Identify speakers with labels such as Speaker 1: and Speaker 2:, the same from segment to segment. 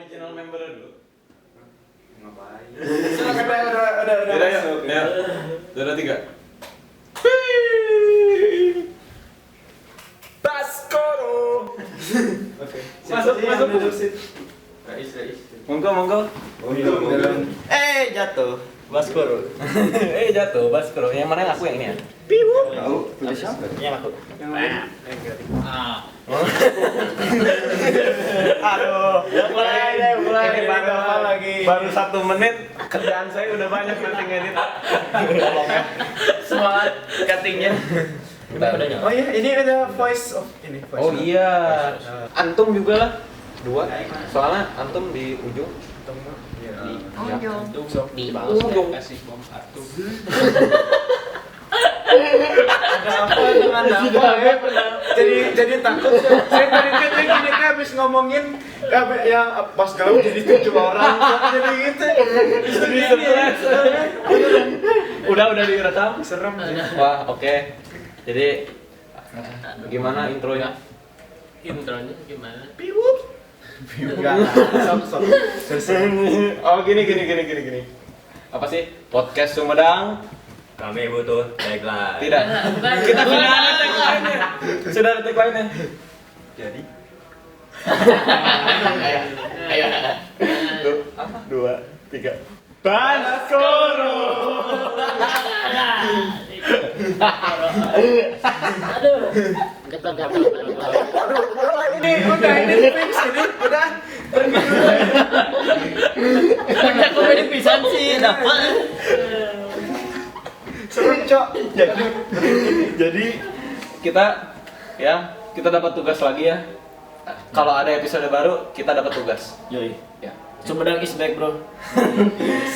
Speaker 1: original member dulu.
Speaker 2: Ngapain?
Speaker 3: Udah masuk.
Speaker 1: Ya. Udah 3. Baskoro.
Speaker 3: Oke.
Speaker 1: Masuk.
Speaker 2: Rais.
Speaker 1: Monggo.
Speaker 3: Jatuh. Baskoro.
Speaker 1: Jatuh Baskoro. Yang mana yang aku yang ini ya?
Speaker 2: Tahu punya siapa?
Speaker 3: Yang aku.
Speaker 2: Yang lain.
Speaker 3: Aduh.
Speaker 1: Mulai.
Speaker 3: Baru
Speaker 1: 1 menit kerjaan saya udah banyak nanti ngedit. Tolong ya.
Speaker 4: Semangat cuttingnya.
Speaker 3: Oh iya, ini ada voice of ini. Voice
Speaker 1: Oh
Speaker 3: of-
Speaker 1: iya. Antum juga lah. 2. Soalnya antum di ujung.
Speaker 4: Di
Speaker 1: ujung.
Speaker 4: kasih bom atom.
Speaker 3: Ada apa dengan apa ya? Jadi takut saya tadi gini habis ngomongin yang pas galau jadi 7 orang jadi gitu.
Speaker 1: Udah direkam.
Speaker 3: Serem.
Speaker 1: Wah, oke. Jadi gimana intronya?
Speaker 4: Intronya gimana?
Speaker 3: Enggak. Sok.
Speaker 1: Oh, gini. Apa sih? Podcast Sumedang?
Speaker 2: Kami butuh tagline.
Speaker 1: Tidak. Kita sudah ada tagline-nya. Sudah ada tagline-nya.
Speaker 2: Jadi
Speaker 4: Ayo.
Speaker 1: 2, 3. Baskoro.
Speaker 3: Ini fix ini udah pergi dulu.
Speaker 4: Udah komedi pisan sih, dapat.
Speaker 3: Serem, Cok.
Speaker 1: Jadi kita dapat tugas lagi ya. Kalau ada episode baru, kita dapat tugas.
Speaker 3: Yoi.
Speaker 1: Ya.
Speaker 3: Sumedang is back, Bro.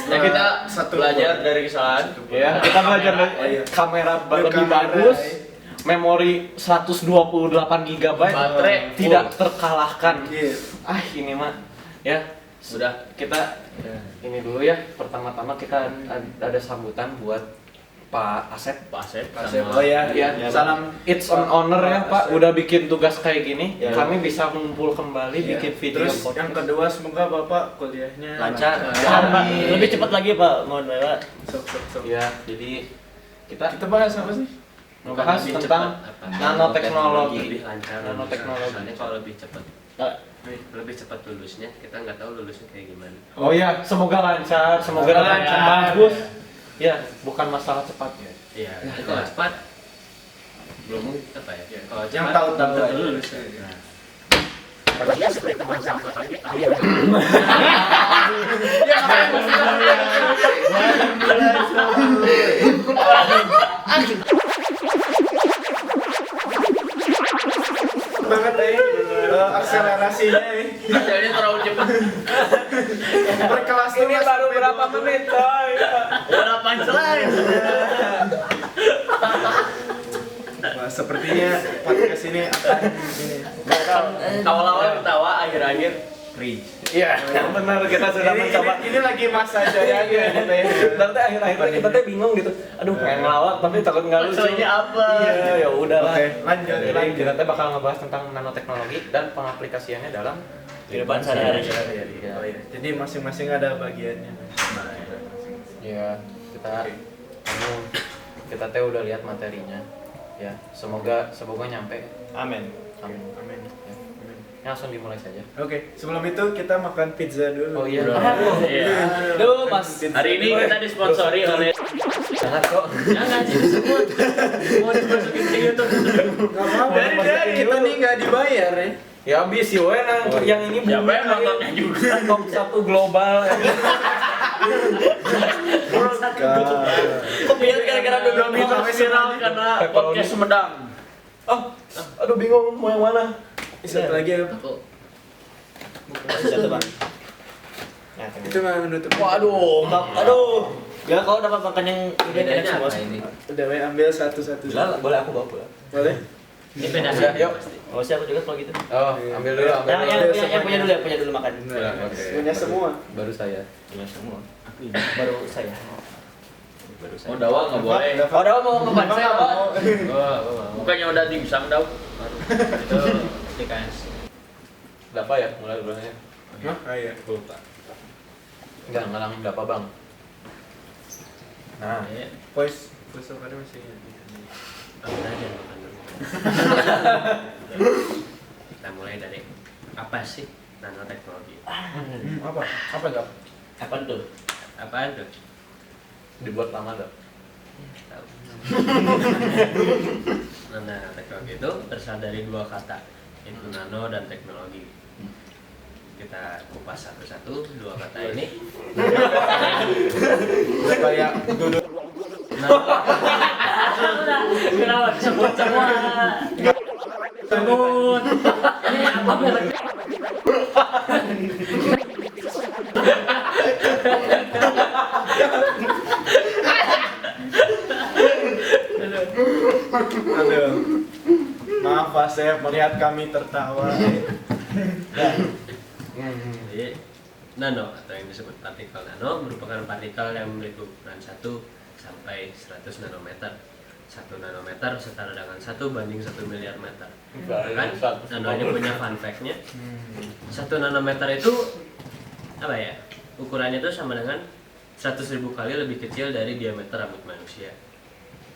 Speaker 4: Nah, kita belajar dari kesalahan.
Speaker 1: Ya, kita belajar dari kamera lebih bagus, memori 128 GB,
Speaker 4: Baterai
Speaker 1: tidak terkalahkan.
Speaker 3: Yes.
Speaker 1: Ini mah ya
Speaker 4: Udah.
Speaker 1: kita ini dulu ya. Pertama-tama kita ada sambutan buat Pak Asep.
Speaker 4: Pak Asep
Speaker 3: Oh ya,
Speaker 1: Ya,
Speaker 3: salam.
Speaker 1: It's an honor ya Pak,
Speaker 3: Asep.
Speaker 1: udah bikin tugas kayak gini.
Speaker 3: Ya.
Speaker 1: Kami bisa ngumpul kembali
Speaker 3: Iya.
Speaker 1: bikin video
Speaker 3: Terus yang kedua semoga Bapak kuliahnya
Speaker 4: Lancar.
Speaker 3: Amin.
Speaker 5: Lebih cepat lagi Pak, mohon Pak.
Speaker 3: Sok.
Speaker 1: Ya, jadi kita
Speaker 3: Kita bahas apa sih?
Speaker 1: ngebahas
Speaker 4: Lebih
Speaker 1: tentang
Speaker 4: cepat apa?
Speaker 1: nanoteknologi.
Speaker 4: Lebih lancar.
Speaker 1: Nanoteknologi.
Speaker 4: Soalnya kalau lebih cepat
Speaker 5: Nah,
Speaker 4: lebih cepat lulusnya, kita nggak tahu lulusnya kayak gimana.
Speaker 1: Oh ya, semoga lancar, semoga lancar bagus. Ya, bukan masalah cepat ya.
Speaker 4: Iya, kalau cepat belum apa ya? Kalau
Speaker 3: Yang
Speaker 4: cepat
Speaker 3: tahu-tahu
Speaker 4: belum
Speaker 3: aja.
Speaker 4: lulus.
Speaker 3: Banget akselerasinya
Speaker 4: Hasilnya terlalu cepat.
Speaker 3: berkelas tuh
Speaker 1: Ini
Speaker 3: Mas.
Speaker 1: baru berapa menit, coy?
Speaker 4: Udah punchline.
Speaker 3: Wah, sepertinya podcast ini akan ini.
Speaker 4: Awal-awal ketawa, akhir-akhir cringe.
Speaker 1: Iya, benar kita sudah mencoba.
Speaker 3: Ini lagi masa jayanya gitu ya.
Speaker 1: Nanti akhir-akhir kita teh bingung gitu. Aduh, pengen ngelawak tapi takut nggak lucu.
Speaker 4: Maksudnya apa?
Speaker 1: Iya, ya udahlah.
Speaker 3: Oke, lanjut.
Speaker 1: Jadi kita teh bakal ngebahas tentang nanoteknologi dan pengaplikasiannya dalam
Speaker 5: kehidupan sehari-hari.
Speaker 3: Oh, iya. Jadi masing-masing ada bagiannya.
Speaker 1: ya kita teh udah lihat materinya. Ya, semoga nyampe.
Speaker 5: Amin.
Speaker 1: Amin.
Speaker 3: Amin.
Speaker 1: Ya. Ini langsung dimulai saja.
Speaker 3: Oke, sebelum itu kita makan pizza dulu.
Speaker 1: Oh iya.
Speaker 4: Iya.
Speaker 5: Duh, Mas.
Speaker 4: Hari ini kita disponsori oleh
Speaker 1: Jangan kok.
Speaker 4: jangan sih disebut. Mau dimasukin ke YouTube.
Speaker 3: Nggak apa-apa.
Speaker 1: Dari.
Speaker 3: Kita nih nggak dibayar ya.
Speaker 1: Ya habis sih we yang ini
Speaker 4: Siapa yang
Speaker 1: booming
Speaker 4: nontonnya
Speaker 1: lagi.
Speaker 4: juga?
Speaker 1: Top 1 global.
Speaker 4: Kepikiran gara-gara udah
Speaker 3: Minta
Speaker 4: viral karena podcast Sumedang.
Speaker 1: Aduh bingung mau yang mana.
Speaker 3: Satu lagi ya.
Speaker 5: Satu Bang. Nah,
Speaker 3: Itu mah menutup.
Speaker 5: waduh, aduh. Ya kalau dapat makan yang ini enak
Speaker 4: Bedanya
Speaker 5: semua.
Speaker 4: apa ini?
Speaker 3: Udah we ambil satu-satu.
Speaker 1: Boleh aku bawa pulang.
Speaker 3: Boleh?
Speaker 4: Ini beda
Speaker 1: Udah,
Speaker 4: sih.
Speaker 1: yuk.
Speaker 4: Pasti.
Speaker 5: Oh, siapa juga kalau gitu.
Speaker 1: Oh, ambil dulu, ambil
Speaker 5: Yang
Speaker 1: dulu.
Speaker 5: punya dulu makan.
Speaker 1: Ya, oke.
Speaker 3: Punya semua.
Speaker 1: Baru saya.
Speaker 5: Punya semua. Baru saya.
Speaker 1: Baru saya.
Speaker 4: Oh, dawa nggak boleh.
Speaker 5: Oh, dah mau ngeban saya, Pak.
Speaker 4: Bukannya udah dimsum daw. Itu dikasih.
Speaker 1: Berapa ya mulai bulannya?
Speaker 3: Hah? Kayak
Speaker 2: Lupa.
Speaker 1: Enggak ngalangin berapa bang? Nah,
Speaker 4: Ya,
Speaker 3: voice over masih
Speaker 4: ambil aja makan dulu. Kita mulai dari apa sih nanoteknologi?
Speaker 3: apa gak?
Speaker 5: Apa tuh?
Speaker 4: Apaan tuh?
Speaker 1: dibuat lama dah.
Speaker 4: Tahu. Nanoteknologi itu berasal dari dua kata, yaitu nano dan teknologi. Kita kupas satu-satu dua kata ini.
Speaker 3: Kayak duduk
Speaker 4: Kenapa disebut semua? Sebut. Ini apa merek?
Speaker 3: aduh. Maaf Pak Chef, melihat kami tertawa.
Speaker 4: Jadi, nano atau yang disebut partikel nano merupakan partikel yang memiliki ukuran 1 sampai 100 nanometer. 1 nanometer setara dengan 1 banding 1 miliar meter. Kan nano ini punya fun fact-nya. 1 nanometer itu apa ya? Ukurannya itu sama dengan 100.000 kali lebih kecil dari diameter rambut manusia.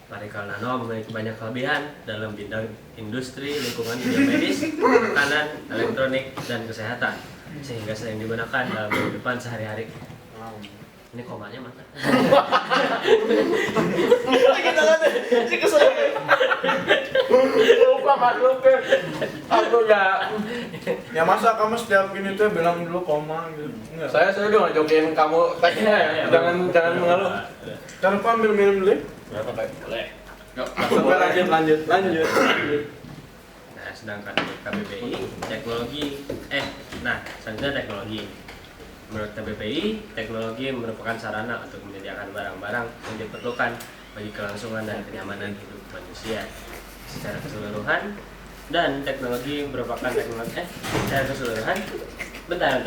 Speaker 4: Partikel nano memiliki banyak kelebihan dalam bidang industri, lingkungan dunia medis, makanan, elektronik, dan kesehatan, sehingga sering digunakan dalam kehidupan sehari-hari. Ini komanya mana?
Speaker 1: Lupa makhluk ke. Aku ya.
Speaker 3: Ya masa kamu setiap ini tuh bilang dulu koma gitu. Enggak.
Speaker 1: Saya udah ngajokin kamu tagnya ya. Jangan mengeluh.
Speaker 3: Jangan lupa ambil minum dulu.
Speaker 4: Boleh.
Speaker 3: Sampai lanjut.
Speaker 4: Nah, sedangkan menurut KBBI, selanjutnya teknologi. Menurut KBBI, teknologi merupakan sarana untuk menyediakan barang-barang yang diperlukan bagi kelangsungan dan kenyamanan hidup manusia secara keseluruhan. Dan teknologi merupakan secara keseluruhan. Bentar.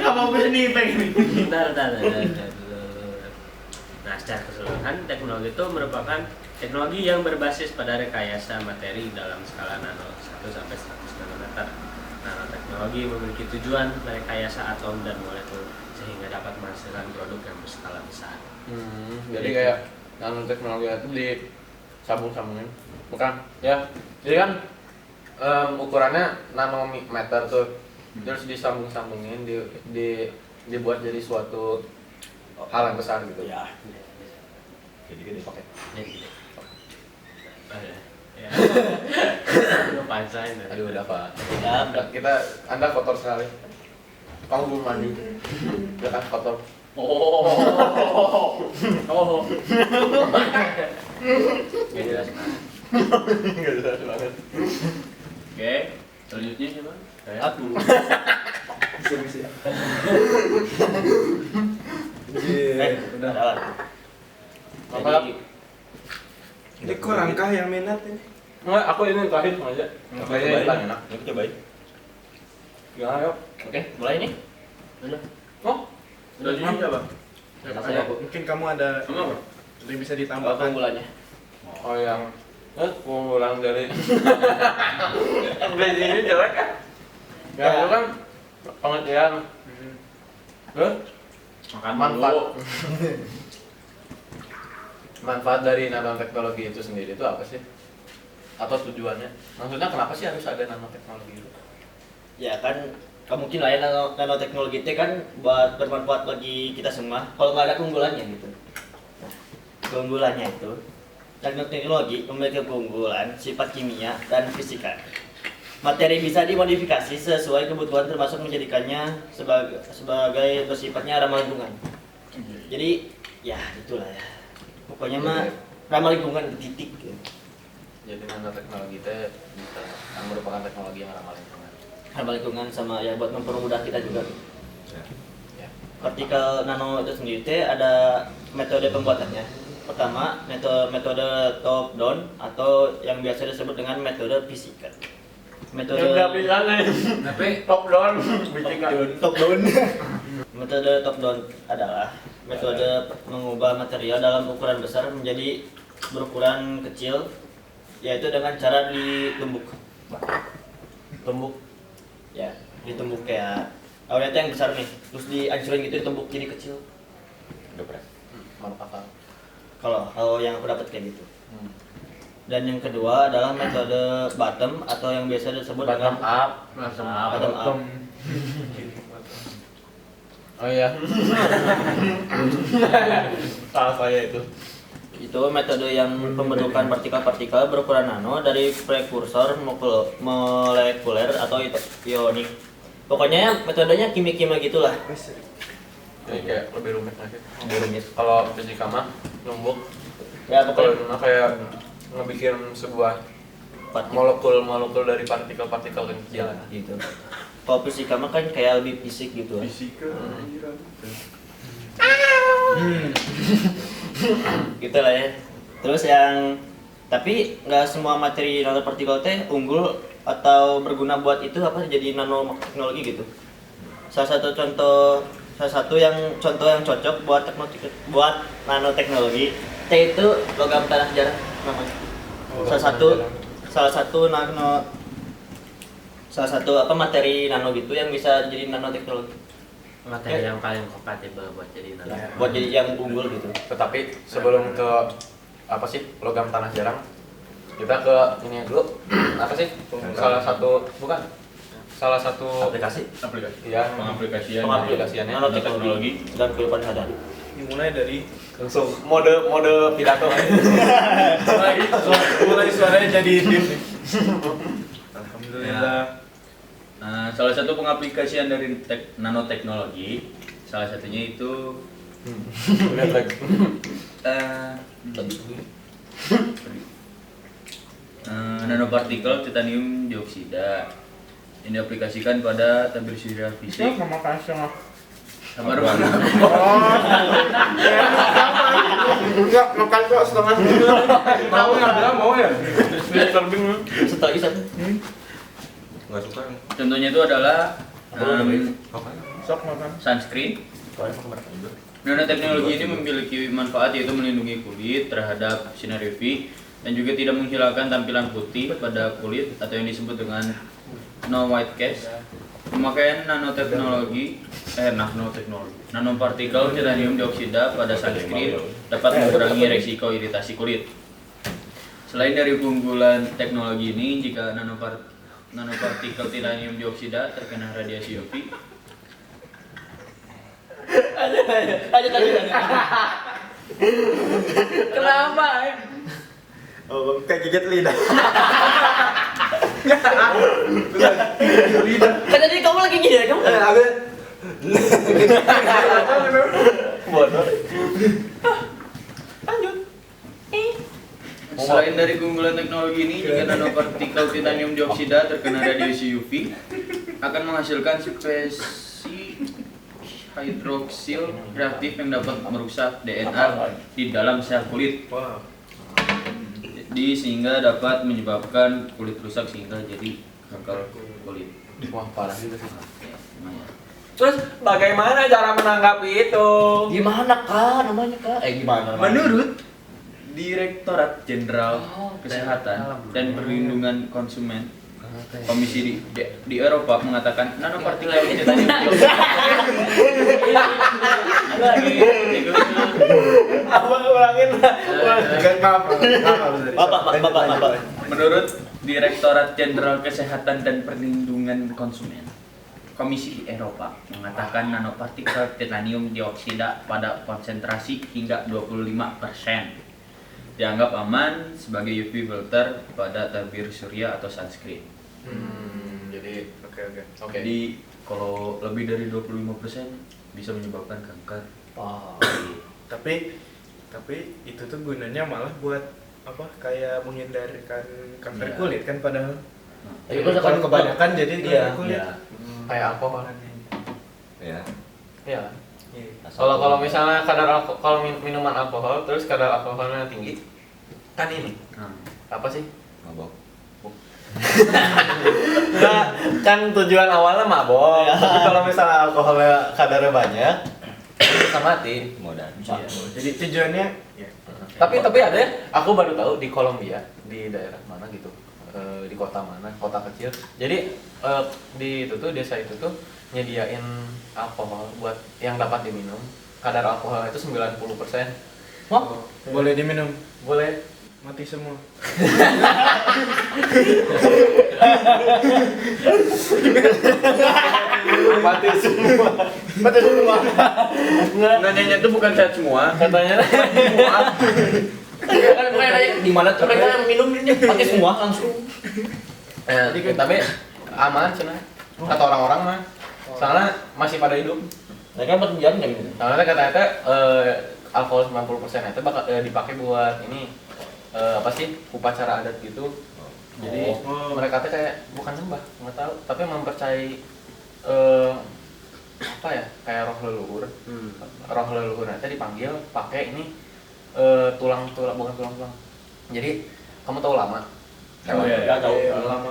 Speaker 5: Kamu begini pengen.
Speaker 4: Bentar. Nah, secara keseluruhan, teknologi itu merupakan teknologi yang berbasis pada rekayasa materi dalam skala nano 1 sampai 100 nanometer. Nanoteknologi memiliki tujuan merekayasa atom dan molekul sehingga dapat menghasilkan produk yang berskala besar.
Speaker 1: Jadi kayak nanoteknologi itu disambung-sambungin. Bukan? Ya. Jadi kan ukurannya nanometer tuh. Terus disambung-sambungin dibuat jadi suatu hal yang besar gitu.
Speaker 5: Ya.
Speaker 1: Jadi gede pakai.
Speaker 4: Jadi, ya. Lu pancain.
Speaker 1: Aduh udah Pak.
Speaker 5: Ya,
Speaker 1: Anda kotor sekali. Kamu belum mandi. Udah kan kotor.
Speaker 4: Oh. Gak jelas.
Speaker 1: Enggak jelas banget.
Speaker 4: Oke, selanjutnya siapa?
Speaker 5: aku.
Speaker 3: Bisa. Udah.
Speaker 1: Apa?
Speaker 3: Ini kurangkah yang minat ini?
Speaker 1: Enggak, aku ini terakhir sengaja. Kayaknya yang paling enak.
Speaker 5: Yuk cobain.
Speaker 1: Gimana yuk?
Speaker 5: Oke, mulai nih.
Speaker 1: Oh,
Speaker 4: Udah
Speaker 3: Maaf,
Speaker 4: coba.
Speaker 5: Rasanya aku.
Speaker 3: Mungkin kamu ada yang bisa ditambahkan.
Speaker 5: Keunggulannya.
Speaker 1: oh yang keunggulan dari Beli ini jelek kan? Ya itu kan pengertian. Manfaat dari nanoteknologi itu sendiri itu apa sih? Atau tujuannya? Maksudnya kenapa sih harus ada nanoteknologi itu?
Speaker 5: Ya kan, mungkin lah ya nanoteknologi itu kan buat bermanfaat bagi kita semua. Kalau nggak ada keunggulannya gitu. Keunggulannya itu, nanoteknologi memiliki keunggulan sifat kimia dan fisika. Materi bisa dimodifikasi sesuai kebutuhan termasuk menjadikannya sebagai bersifatnya ramah lingkungan. Jadi ya itulah ya. Pokoknya mah ramah lingkungan titik.
Speaker 1: Jadi nanoteknologi itu bisa merupakan teknologi yang ramah lingkungan.
Speaker 5: Ramah lingkungan sama ya buat mempermudah kita juga.
Speaker 1: Ya.
Speaker 5: Partikel nano itu sendiri ada metode pembuatannya. Pertama, metode top down atau yang biasa disebut dengan metode fisika. Metode
Speaker 1: Tapi top down
Speaker 5: top down. Metode top down adalah metode mengubah material dalam ukuran besar menjadi berukuran kecil, yaitu dengan cara ditumbuk.
Speaker 1: tumbuk.
Speaker 5: Ya, ditumbuk kayak awalnya tuh yang besar nih, terus dihancurin gitu ditumbuk jadi kecil.
Speaker 1: Mantap akal.
Speaker 5: Kalau yang aku dapat kayak gitu. Dan yang kedua adalah metode bottom atau yang biasa disebut
Speaker 1: Bottom
Speaker 5: dengan
Speaker 1: up.
Speaker 5: bottom up.
Speaker 1: Oh iya. Salah saya itu.
Speaker 5: Itu metode yang pembentukan partikel-partikel berukuran nano dari prekursor molekuler atau ionik. Pokoknya metodenya kimia-kimia gitulah.
Speaker 1: Kayak lebih rumit lagi.
Speaker 5: Lebih rumit.
Speaker 1: Kalau fisika mah numbuk.
Speaker 5: Ya
Speaker 1: Kalau
Speaker 5: pokoknya
Speaker 1: kayak ngebikin sebuah molekul dari partikel-partikel kecil.
Speaker 5: gitu. Kalau fisika mah kan kayak lebih fisik gitu.
Speaker 2: Fisika.
Speaker 5: Gitu lah ya. Terus yang tapi nggak semua materi nanopartikel teh unggul atau berguna buat itu apa jadi nanoteknologi gitu. Salah satu yang contoh yang cocok buat nanoteknologi teh itu logam tanah jarang namanya. Salah satu apa materi nano gitu yang bisa jadi nanoteknologi.
Speaker 4: Materi yang paling kompatibel buat jadi nano.
Speaker 5: Buat jadi yang unggul gitu.
Speaker 1: Tetapi sebelum ke apa sih logam tanah jarang, kita ke ini dulu. Apa sih? Salah satu
Speaker 5: Aplikasi
Speaker 1: ya
Speaker 3: Pengaplikasian
Speaker 1: pengaplikasiannya
Speaker 5: nanoteknologi dan kehidupan sehari-hari.
Speaker 3: Dimulai dari
Speaker 1: langsung mode pidato.
Speaker 3: mulai suaranya jadi deep nih. Alhamdulillah.
Speaker 6: Nah, salah satu pengaplikasian dari nanoteknologi, salah satunya itu
Speaker 1: Lihat lagi.
Speaker 6: nanopartikel titanium dioksida yang diaplikasikan pada tabir surya fisik sama ruangan.
Speaker 3: Enggak, makan kok setengah. Mau ya?
Speaker 5: Setelah itu
Speaker 2: Nggak suka.
Speaker 6: Contohnya itu adalah
Speaker 3: Sok makan.
Speaker 6: sunscreen. Nanoteknologi ini memiliki manfaat yaitu melindungi kulit terhadap sinar UV dan juga tidak menghilangkan tampilan putih pada kulit atau yang disebut dengan no white cast. Pemakaian nanopartikel titanium dioksida pada sunscreen dapat mengurangi risiko iritasi kulit. Selain dari keunggulan teknologi ini, jika nanopartikel titanium dioksida terkena radiasi UV,
Speaker 1: Kenapa?
Speaker 5: oh, kayak gigit lidah. Kan tadi kamu lagi gini ya, kamu.
Speaker 1: Bodoh.
Speaker 6: selain dari keunggulan teknologi ini, jika nanopartikel titanium dioksida terkena radiasi UV akan menghasilkan spesi hidroksil reaktif yang dapat merusak DNA di dalam sel kulit. Sehingga dapat menyebabkan kulit rusak sehingga jadi gagal kulit.
Speaker 1: Wah, parah juga sih.
Speaker 6: Lumayan.
Speaker 1: Terus bagaimana cara menanggapi itu?
Speaker 5: Gimana kak namanya kak? Gimana?
Speaker 6: Menurut Direktorat Jenderal Kesehatan dan Perlindungan Konsumen Komisi di Eropa mengatakan nanopartikel titanium dioksida.
Speaker 1: Apa ulangin?
Speaker 5: Bapak.
Speaker 6: Menurut Direktorat Jenderal Kesehatan dan Perlindungan Konsumen Komisi Eropa mengatakan nanopartikel titanium dioksida pada konsentrasi hingga 25% dianggap aman sebagai UV filter pada tabir surya atau sunscreen.
Speaker 1: Jadi
Speaker 3: Oke.
Speaker 6: Jadi kalau lebih dari 25% bisa menyebabkan kanker.
Speaker 3: Tapi itu tuh gunanya malah buat apa? Kayak menghindarkan kanker
Speaker 6: Iya.
Speaker 3: kulit kan padahal.
Speaker 5: Tapi kalau
Speaker 3: kebanyakan jadi
Speaker 5: Iya.
Speaker 3: kanker kulit.
Speaker 1: kayak alkohol.
Speaker 2: Ya.
Speaker 1: Iya. Kalau misalnya kalau minuman alkohol terus kadar alkoholnya tinggi, kan ini apa sih?
Speaker 2: Mabok.
Speaker 1: Nah, kan tujuan awalnya mabok. Tapi kalau misalnya alkoholnya kadarnya banyak, bisa mati.
Speaker 2: Modal.
Speaker 3: Jadi tujuannya ya.
Speaker 1: Tapi ada ya, aku baru tahu di Kolombia, di daerah mana gitu. di kota mana, kota kecil. Jadi di itu tuh desa itu tuh nyediain alkohol buat yang dapat diminum. Kadar alkohol itu 90%.
Speaker 3: Oh, boleh diminum.
Speaker 1: Boleh.
Speaker 3: Mati semua.
Speaker 1: Mati semua.
Speaker 3: Mati semua.
Speaker 6: Nanyanya itu bukan sehat semua.
Speaker 1: Katanya
Speaker 6: Semua.
Speaker 5: Kan mereka nanya di mana tuh mereka yang minum ini pakai semua langsung.
Speaker 1: tapi aman cenah. Kata orang-orang mah. Soalnya masih pada hidup.
Speaker 5: Mereka bertujuan kan gitu.
Speaker 1: Soalnya kata-kata alkohol 90% itu bakal dipakai buat ini apa sih upacara adat gitu. Jadi mereka tuh kayak bukan sembah, nggak tahu, tapi mempercayai apa ya, kayak roh leluhur. Roh leluhur nanti dipanggil pakai ini tulang-tulang, bukan tulang-tulang. Jadi kamu tahu lama?
Speaker 6: Oh, iya, iya.
Speaker 5: Tahu.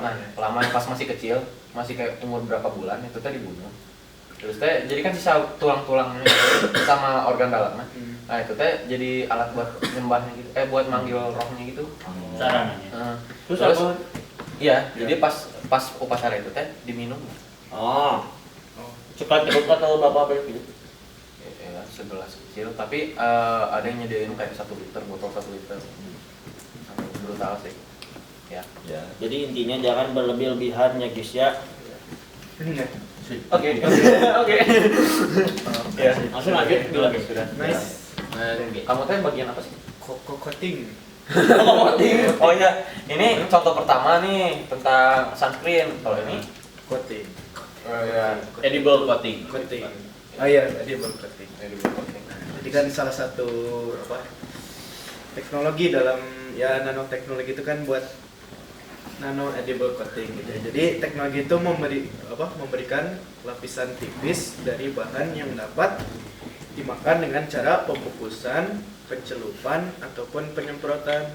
Speaker 1: Nah, lama pas masih kecil, masih kayak umur berapa bulan itu teh dibunuh. Terus teh jadi kan sisa tulang-tulangnya sama organ dalamnya. Nah itu teh jadi alat buat nyembahnya gitu, buat manggil rohnya gitu.
Speaker 5: Sarananya.
Speaker 1: Terus
Speaker 5: apa?
Speaker 1: Iya, jadi pas upacara itu teh diminum.
Speaker 5: Oh. Cepat atau bapak apa gitu?
Speaker 1: Ya, segelas kecil, tapi ada yang nyediain kayak 1 liter, botol 1 liter. Brutal sih. Ya.
Speaker 2: Ya.
Speaker 5: Jadi intinya jangan berlebih-lebihan ya guys ya.
Speaker 1: Oke. Ya,
Speaker 5: Langsung lanjut dulu guys.
Speaker 1: sudah.
Speaker 3: Nice.
Speaker 1: Kamu teh bagian apa sih?
Speaker 3: Coating.
Speaker 1: Oh iya, ini contoh pertama nih tentang sunscreen. Kalau ini
Speaker 3: Coating.
Speaker 1: oh ya,
Speaker 6: Edible coating.
Speaker 3: Coating. Oh iya, dia baru coating.
Speaker 1: coating.
Speaker 3: Jadi kan salah satu apa teknologi dalam ya nanoteknologi itu kan buat nano edible coating gitu ya. Jadi teknologi itu memberikan lapisan tipis dari bahan yang dapat dimakan dengan cara pembungkusan, pencelupan ataupun penyemprotan.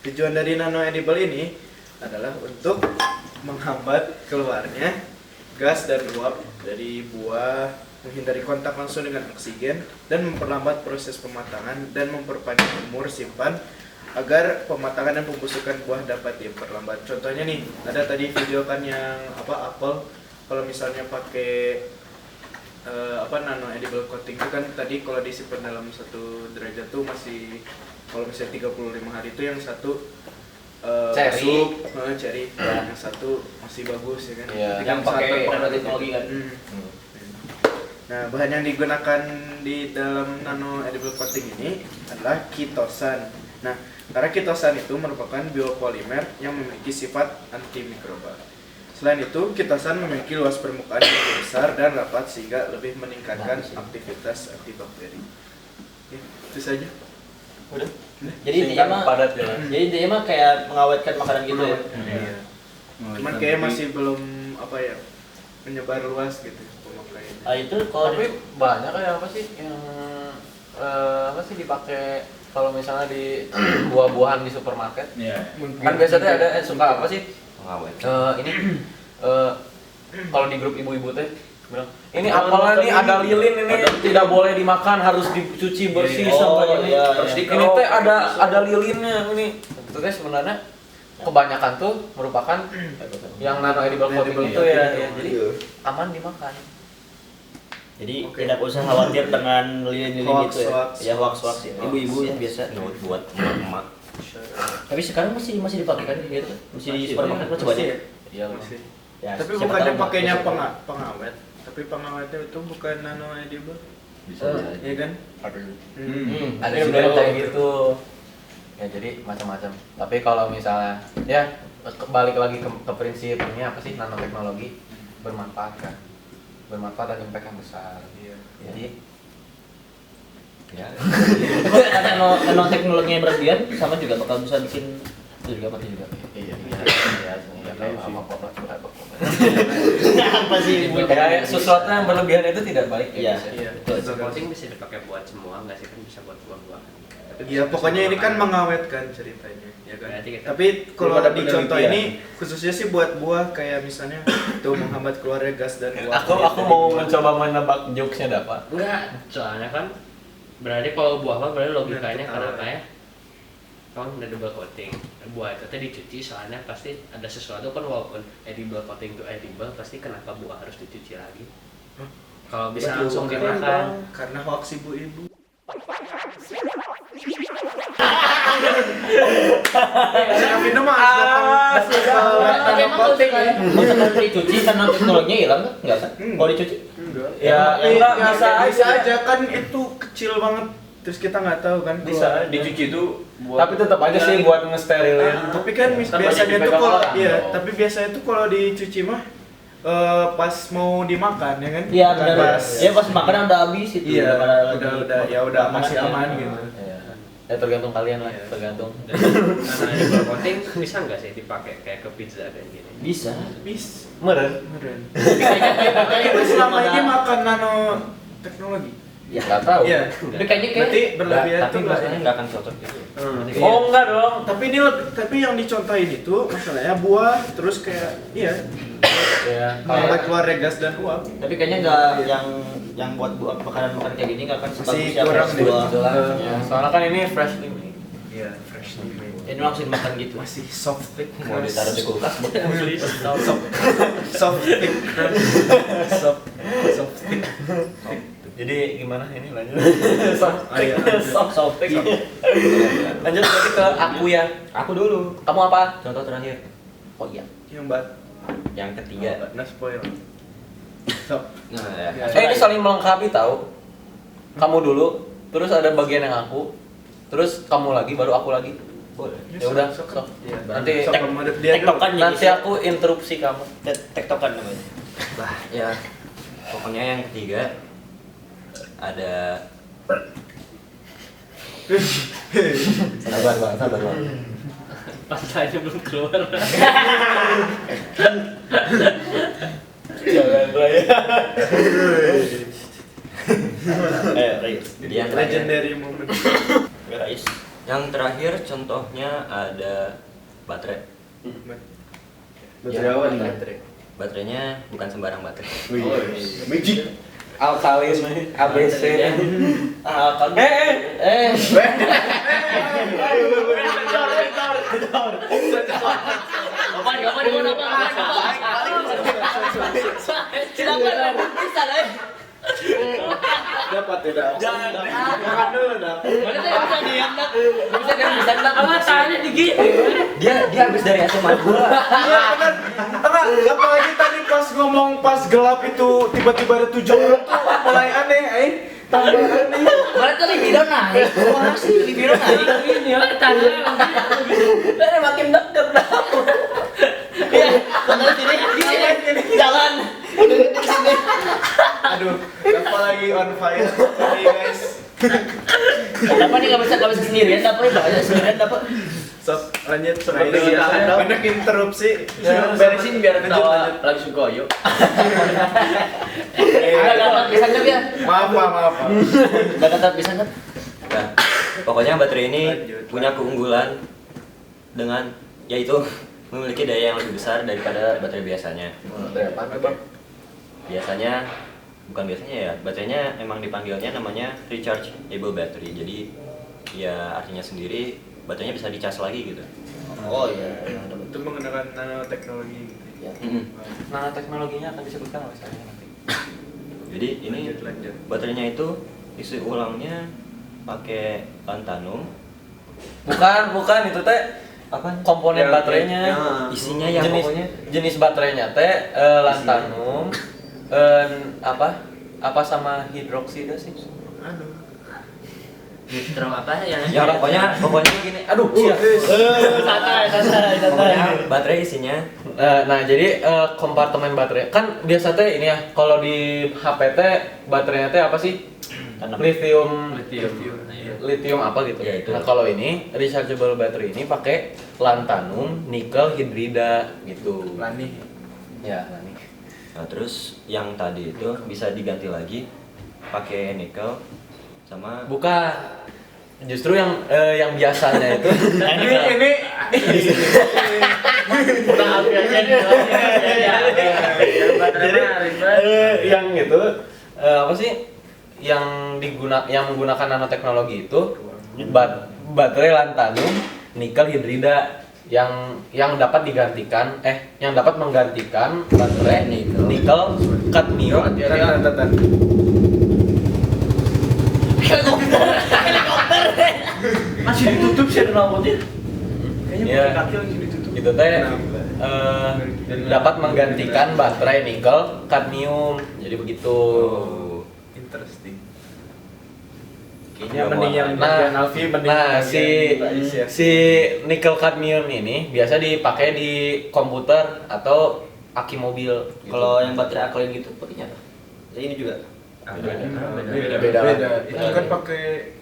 Speaker 3: Tujuan dari nano edible ini adalah untuk menghambat keluarnya gas dan uap dari buah, menghindari kontak langsung dengan oksigen, dan memperlambat proses pematangan dan memperpanjang umur simpan agar pematangan dan pembusukan buah dapat diperlambat. Contohnya nih, ada tadi video kan yang apel, kalau misalnya pakai nano edible coating itu kan tadi kalau disimpan dalam 1 derajat tuh masih, kalau misalnya 35 hari itu yang satu
Speaker 1: Cherry.
Speaker 3: cherry, yang satu masih bagus ya kan.
Speaker 1: Iya.
Speaker 3: Tapi
Speaker 5: Yang
Speaker 3: saat
Speaker 5: pakai
Speaker 3: berpengaruh-
Speaker 5: nanoteknologi kan.
Speaker 3: Nah, bahan yang digunakan di dalam nano edible coating ini adalah kitosan. Nah, karena kitosan itu merupakan biopolimer yang memiliki sifat antimikrobal. Selain itu, kitosan memiliki luas permukaan yang lebih besar dan rapat sehingga lebih meningkatkan aktivitas antibakteri. Ya, itu saja.
Speaker 5: Udah. Jadi intinya mah
Speaker 1: padat ya.
Speaker 5: Jadi intinya mah kayak mengawetkan makanan gitu ya.
Speaker 3: Iya. Cuman kayak masih belum menyebar luas gitu pemakaiannya.
Speaker 5: Ah itu kalau
Speaker 1: Tapi banyak kayak apa sih yang apa sih dipakai kalau misalnya di buah-buahan di supermarket.
Speaker 6: Iya.
Speaker 1: Kan biasanya ada suka apa sih?
Speaker 2: Pengawet.
Speaker 1: Ini kalau di grup ibu-ibu teh bilang ini apalah nih ada lilin ini tidak boleh dimakan, harus dicuci bersih sampai ini.
Speaker 5: iya,
Speaker 1: Terus
Speaker 5: iya.
Speaker 1: ini teh ada lilinnya ini. Itu teh sebenarnya kebanyakan tuh merupakan yang nano edible coating itu ya, jadi aman dimakan.
Speaker 5: jadi
Speaker 3: Oke.
Speaker 5: tidak usah khawatir dengan lilin-lilin gitu ya.
Speaker 3: Hoax.
Speaker 5: Ya hoax ibu-ibu ya biasa.
Speaker 2: Buat emak.
Speaker 5: Tapi sekarang masih dipakai kan gitu. Masih di supermarket mah coba aja.
Speaker 1: Iya.
Speaker 3: Masih.
Speaker 5: Ya,
Speaker 3: Tapi
Speaker 5: siapa
Speaker 3: bukannya
Speaker 5: tahu
Speaker 3: pakainya
Speaker 5: besok.
Speaker 3: pengawet, tapi pengawetnya itu bukan nano edible,
Speaker 2: Bisa jadi.
Speaker 3: ya kan?
Speaker 1: Ada juga yang kayak gitu. Ya jadi macam-macam. Tapi kalau misalnya ya balik lagi ke prinsip ini apa sih nanoteknologi bermanfaat kan? Bermanfaat dan impact yang besar.
Speaker 3: Iya.
Speaker 1: Jadi
Speaker 2: Ya.
Speaker 5: Kalau nanoteknologi yang berlebihan sama juga bakal bisa bikin itu juga mati juga.
Speaker 1: iya
Speaker 5: Apa sih ibu?
Speaker 1: kayak sesuatu yang berlebihan itu tidak baik ya.
Speaker 5: Iya.
Speaker 1: guys, ya.
Speaker 3: Iya.
Speaker 5: Betul.
Speaker 4: Coating bisa dipakai buat semua, nggak sih kan bisa buat buah-buahan.
Speaker 3: Iya, pokoknya ini kan mengawetkan ceritanya, ya kan.
Speaker 4: Berarti kita-
Speaker 3: Tapi kalau
Speaker 6: Belum ada
Speaker 3: di contoh
Speaker 6: penelitian.
Speaker 3: ini khususnya sih buat buah kayak misalnya itu menghambat keluarnya gas dan uap.
Speaker 1: Aku mau mencoba menebak jokesnya dapat.
Speaker 4: Enggak, soalnya kan berarti kalau buah mah berarti logikanya
Speaker 3: Benar,
Speaker 4: kenapa ya? kan double coating. Buah itu tadi dicuci soalnya pasti ada sesuatu kan, walaupun edible coating itu edible, pasti kenapa buah harus dicuci lagi? Kalau bisa langsung dimakan.
Speaker 3: Karena hoax ibu-ibu. Tapi nama
Speaker 5: Emang coating ya? Maksudnya dicuci karena teknologinya hilang kan? Enggak kan? Kalau dicuci?
Speaker 1: Ya, enggak
Speaker 3: bisa aja kan itu kecil banget. Terus kita nggak tahu kan.
Speaker 6: Bisa dicuci itu
Speaker 1: tapi tetap aja sih buat ngesterilin.
Speaker 3: Tapi kan
Speaker 6: Kan
Speaker 3: biasanya
Speaker 6: banyak
Speaker 3: tuh kalau
Speaker 6: dipegang
Speaker 3: iya,
Speaker 6: orang.
Speaker 3: tapi biasanya tuh kalau dicuci mah pas mau dimakan ya kan?
Speaker 5: Iya
Speaker 3: Bukan
Speaker 5: benar.
Speaker 3: pas.
Speaker 5: Ya pas makanan udah habis itu.
Speaker 3: Iya,
Speaker 5: pada
Speaker 3: udah ya udah masih aman gitu.
Speaker 1: Ya. Ya tergantung kalian lah, tergantung.
Speaker 4: Karena edible coating bisa nggak sih dipakai kayak ke pizza dan gini?
Speaker 5: Bisa.
Speaker 3: Bis.
Speaker 1: Meren.
Speaker 3: Meren. Kita selama ini makan nano teknologi.
Speaker 5: Ya.
Speaker 1: Enggak tahu.
Speaker 3: Iya.
Speaker 5: Tapi kayaknya
Speaker 3: Berarti berlebihan
Speaker 2: Tapi
Speaker 3: tuh nggak
Speaker 2: rasanya
Speaker 3: ya?
Speaker 2: nggak akan cocok gitu.
Speaker 1: Oh enggak dong.
Speaker 3: Tapi ini tapi yang dicontohin itu masalahnya buah terus kayak iya
Speaker 1: Ya,
Speaker 3: mulai keluar gas dan uap.
Speaker 5: Tapi kayaknya nggak yang buat makanan kayak gini nggak akan
Speaker 3: Masih
Speaker 5: sebagus yang
Speaker 3: kurang
Speaker 5: fresh
Speaker 3: deh.
Speaker 5: buah.
Speaker 1: Ya, soalnya kan ini freshly made.
Speaker 3: Iya, fresh
Speaker 5: Ini langsung dimakan gitu.
Speaker 3: masih soft thick
Speaker 2: Mau ditaruh di kulkas.
Speaker 3: soft thick soft thick.
Speaker 1: Jadi gimana ini lanjut?
Speaker 3: Ayo.
Speaker 5: Soft.
Speaker 1: Lanjut lagi ke aku ya.
Speaker 2: Aku dulu.
Speaker 1: Kamu apa?
Speaker 2: Contoh terakhir.
Speaker 1: Oh iya.
Speaker 3: Yang bat
Speaker 2: Yang ketiga.
Speaker 3: nah spoil. Sok.
Speaker 2: Nah, ya.
Speaker 1: Ini saling melengkapi tahu. Kamu dulu, terus ada bagian yang aku, terus kamu lagi, baru aku lagi.
Speaker 2: Boleh.
Speaker 1: Ya udah,
Speaker 3: Sok.
Speaker 1: sok.
Speaker 3: Iya,
Speaker 1: Nanti
Speaker 3: sok pemodif dia dulu.
Speaker 5: tektokan jadi
Speaker 1: Nanti aku interupsi kamu.
Speaker 5: tektokan namanya.
Speaker 2: Bah, ya. Pokoknya yang ketiga ada sabar bang.
Speaker 4: Pastanya belum keluar.
Speaker 1: Jangan Raya.
Speaker 5: Rais.
Speaker 2: Jadi yang terakhir,
Speaker 3: Legendary moment.
Speaker 5: Rais.
Speaker 2: yang terakhir contohnya ada baterai.
Speaker 3: Baterai apa nih?
Speaker 2: Baterainya bukan sembarang baterai.
Speaker 3: Magic.
Speaker 1: Alkalis, ABC.
Speaker 5: Kan
Speaker 3: Dapat tidak? Jangan dulu dah.
Speaker 2: Dia habis dari SMA 2.
Speaker 3: Iya benar. Apalagi tadi pas ngomong pas gelap itu tiba-tiba ada 7 orang tuh mulai aneh, tambah aneh.
Speaker 5: Mana tuh libido naik? Mana sih libido naik?
Speaker 4: Ini ya tanya.
Speaker 5: Makin deket dah. Iya, mana sini? Di sini. Jalan. Di sini.
Speaker 3: Aduh, apa lagi on fire nih guys.
Speaker 5: Kenapa nih nggak bisa sendirian? Dapat banyak sendirian dapat.
Speaker 3: Sok lanjut
Speaker 6: Seperti
Speaker 3: seperti
Speaker 6: biasa.
Speaker 3: biasa. Banyak interupsi.
Speaker 6: Beresin biar
Speaker 3: Lanjut,
Speaker 6: ketawa
Speaker 3: lanjut.
Speaker 6: lagi sukoyo.
Speaker 5: Nggak bisa kan ya?
Speaker 3: Maaf.
Speaker 5: Nggak kata bisa kan?
Speaker 2: Nah, pokoknya baterai ini
Speaker 3: Lanjut.
Speaker 2: punya keunggulan dengan yaitu memiliki daya yang lebih besar daripada baterai biasanya. Biasanya bukan biasanya ya, baterainya emang dipanggilnya namanya rechargeable battery. Jadi ya artinya sendiri baterainya bisa dicas lagi gitu.
Speaker 5: Oh iya.
Speaker 3: Itu menggunakan nanoteknologi gitu.
Speaker 5: Ya.
Speaker 1: Nanoteknologinya akan disebutkan oleh saya nanti.
Speaker 2: Jadi ini
Speaker 3: Lanjut.
Speaker 2: baterainya itu isi ulangnya pakai lanthanum.
Speaker 1: Bukan itu teh
Speaker 2: Apa?
Speaker 1: komponen baterainya.
Speaker 2: Isinya yang
Speaker 1: jenis
Speaker 2: pokoknya
Speaker 1: jenis baterainya teh lanthanum, apa sama hidroksida sih?
Speaker 3: Aduh.
Speaker 4: Nitro apa ya?
Speaker 2: ya pokoknya gini. Aduh,
Speaker 5: Santai.
Speaker 2: pokoknya baterai isinya
Speaker 1: Nah jadi kompartemen baterai kan biasa teh ini ya kalau di HP teh baterainya teh apa sih? Lithium apa gitu.
Speaker 2: Ya, itu.
Speaker 1: Nah kalau ini rechargeable battery ini pakai lanthanum nikel hidrida gitu.
Speaker 3: Lani.
Speaker 1: Ya lani.
Speaker 2: Nah, terus yang tadi itu bisa diganti lagi pakai nikel sama
Speaker 1: Bukan. Justru yang biasanya itu
Speaker 3: Ini
Speaker 1: yang itu apa sih yang menggunakan nanoteknologi itu baterai lanthanum nikel hidrida yang dapat menggantikan baterai nikel kadmium.
Speaker 6: Masih ditutup sih rambutnya.
Speaker 1: Iya. Itu teh dapat menggantikan baterai nikel kadmium. Jadi begitu.
Speaker 3: Interesting.
Speaker 2: Kayaknya
Speaker 3: Mending yang bagian Alfi mending
Speaker 1: Nah,
Speaker 3: bagian
Speaker 1: si nikel kadmium ini biasa dipakai di komputer atau aki mobil.
Speaker 5: Kalau yang baterai alkalin gitu pakainya apa? Ya, ini juga.
Speaker 3: beda. Itu kan pakai